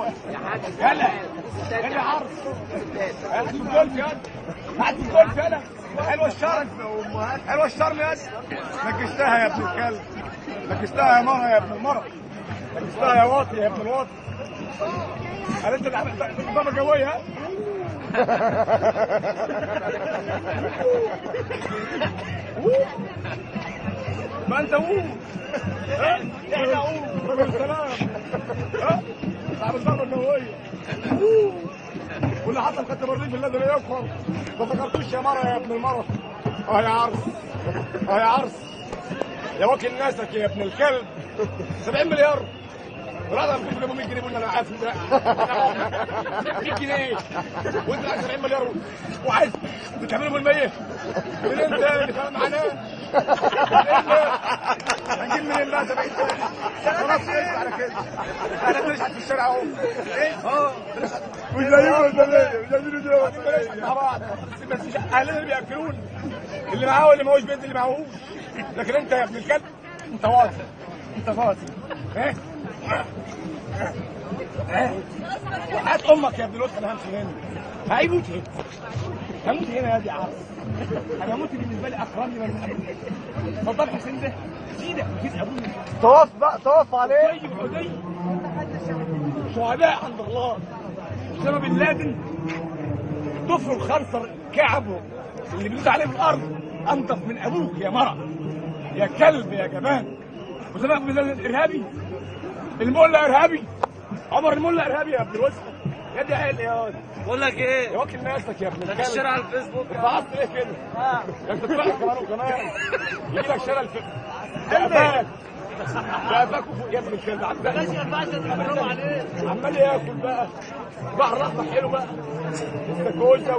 يا حاج يلا يلا عرض هات الجولف يلا هات الجولف يلا حلوه الشرم حلوه الشرم يا نكشتها يا ابن الكلب نكشتها يا مره يا ابن المره نكشتها يا واطي يا ابن الواطي هل انت اللي عملت الضربه الجويه ها؟ ما انت ها؟ رجل السلام ها؟ صاحب الضربه الجويه واللي حصل خدت الرغيف الذي لا يكفر ما فكرتوش يا مره يا ابن المره يا عرس يا عرس يا واكل ناسك يا ابن الكلب 70 مليار رضا بتقول له 100 جنيه بقول انا عارف ده 100 جنيه وانت عايز 70 مليار وعايز بتعملهم ال 100 من انت اللي فاهم معناه هنجيب منين بقى 70 خلاص ايه على كده انا بنشحت في الشارع اهو مش زيهم البنات مش زيهم البنات مع بعض بس اهلنا اللي بياكلون اللي معاه واللي معهوش بنت اللي معهوش لكن انت يا ابن الكلب انت واطي انت فاضي ايه هات امك يا ابن الوسخ انا همشي هنا هيموت هنا هموت هنا يا دي عرس انا هموت بالنسبه لي اكرمني من ابوك اتفضل حسين ده سيدك كيس ابونا توقف بقى توقف عليه طيب حدي شهداء عند الله اسامه بن لادن ضفر الخنصر كعبه اللي بيدوس عليه في الارض انضف من ابوك يا مرة يا كلب يا جبان اسامه بن لادن ارهابي المولى ارهابي عمر المولى ارهابي يا ابن الوسخ يا دي عيل يا واد بقول لك ايه؟ يا واكل ناسك يا ابن الكلب الشارع على الفيسبوك اتبعت ايه كده؟ انت تطلع كمان وكمان يجي لك شارع الفيسبوك شايفاك يا ابن الكلب عمال ياكل بقى البحر الاحمر حلو بقى استاكوزا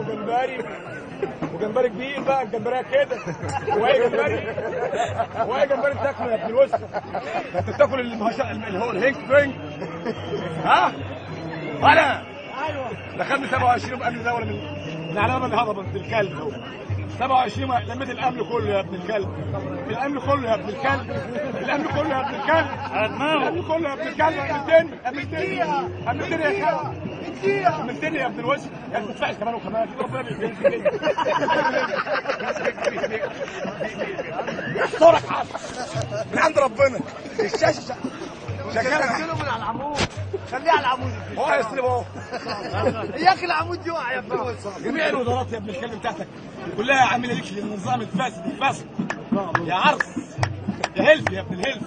وجمبري كبير بقى الجمبريه كده وهي جمبري بتاكله يا ابن الوسخ انت بتاكل اللي هو الهينك بينج ها؟ انا ايوه دخلنا 27 بامن دوله من علامه الهضبه بنت الكلب هو 27 لميت الامن كله يا ابن الكلب الامن كله يا ابن الكلب الامن كله يا ابن الكلب الامن كله يا ابن الكلب امنتني يا كلب امنتني يا ابن الوسخ يا ابن تدفعش كمان وكمان ربنا بيكرمك يسترك حصل من عند ربنا الشاشه شغله من على العمود خليه على العمود هو هيسلم اهو يا اخي العمود يقع يا ابن الوسخ جميع الوزارات يا ابن الكلب بتاعتك كلها عامله ليك للنظام الفاسد يا عرس يا هلف يا ابن الهلف